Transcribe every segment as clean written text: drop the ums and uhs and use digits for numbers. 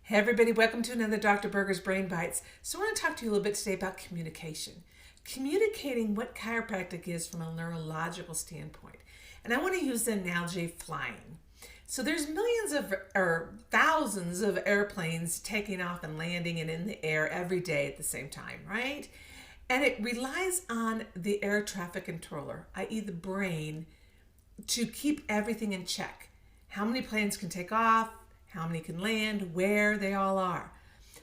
Hey everybody, welcome to another Dr. Buerger's Brain Bites. So I want to talk to you a little bit today about communication. Communicating what chiropractic is from a neurological standpoint. And I want to use the analogy of flying. So there's millions of, or thousands of airplanes taking off and landing and in the air every day at the same time, right? And it relies on the air traffic controller, i.e. the brain, to keep everything in check. How many planes can take off? How many can land, where they all are.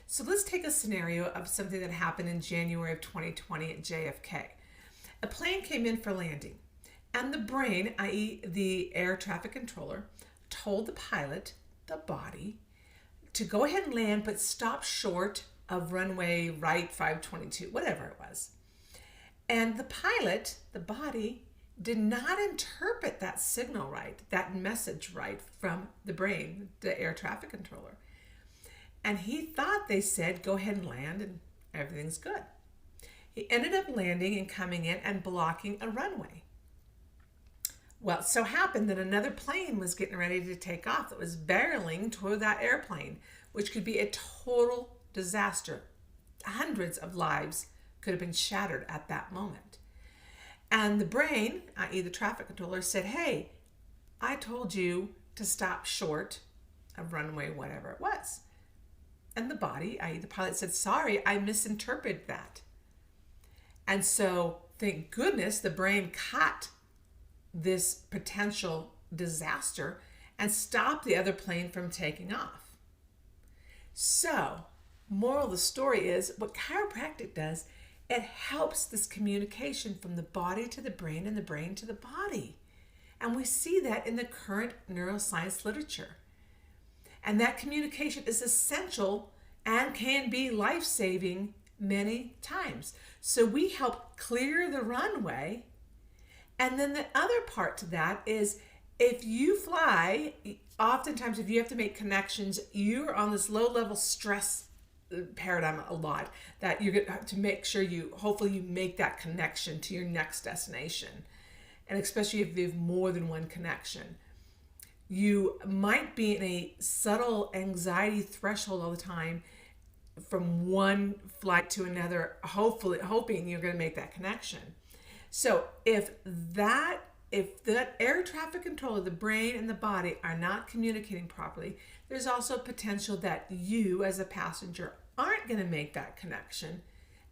So let's take a scenario of something that happened in January of 2020 at JFK. A plane came in for landing, and the brain, i.e. the air traffic controller, told the pilot, the body, to go ahead and land, but stop short of runway right 522, whatever it was. And the pilot, the body, did not interpret that signal right, that message right from the brain, the air traffic controller. And he thought they said, go ahead and land and everything's good. He ended up landing and coming in and blocking a runway. Well, it so happened that another plane was getting ready to take off that was barreling toward that airplane, which could be a total disaster. Hundreds of lives could have been shattered at that moment. And the brain, i.e. the traffic controller, said, hey, I told you to stop short of runway, whatever it was. And the body, i.e. the pilot, said, sorry, I misinterpreted that. And so, thank goodness, the brain caught this potential disaster and stopped the other plane from taking off. So, moral of the story is, what chiropractic does, it helps this communication from the body to the brain and the brain to the body. And we see that in the current neuroscience literature. And that communication is essential and can be life-saving many times. So we help clear the runway. And then the other part to that is, if you fly, oftentimes if you have to make connections, you're on this low-level stress paradigm a lot, that you're going to make sure hopefully you make that connection to your next destination. And especially if you have more than one connection. You might be in a subtle anxiety threshold all the time from one flight to another, hoping you're going to make that connection. So if that air traffic controller, the brain and the body, are not communicating properly, there's also potential that you as a passenger aren't going to make that connection,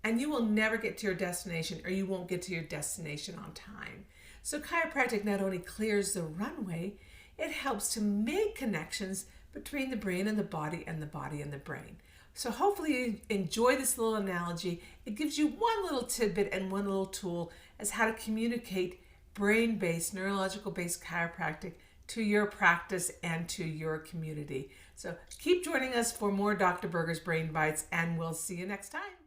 and you will never get to your destination, or you won't get to your destination on time. So chiropractic not only clears the runway, it helps to make connections between the brain and the body and the body and the brain. So hopefully you enjoy this little analogy. It gives you one little tidbit and one little tool as how to communicate brain-based, neurological-based chiropractic to your practice and to your community. So keep joining us for more Dr. Buerger's Brain Bites, and we'll see you next time.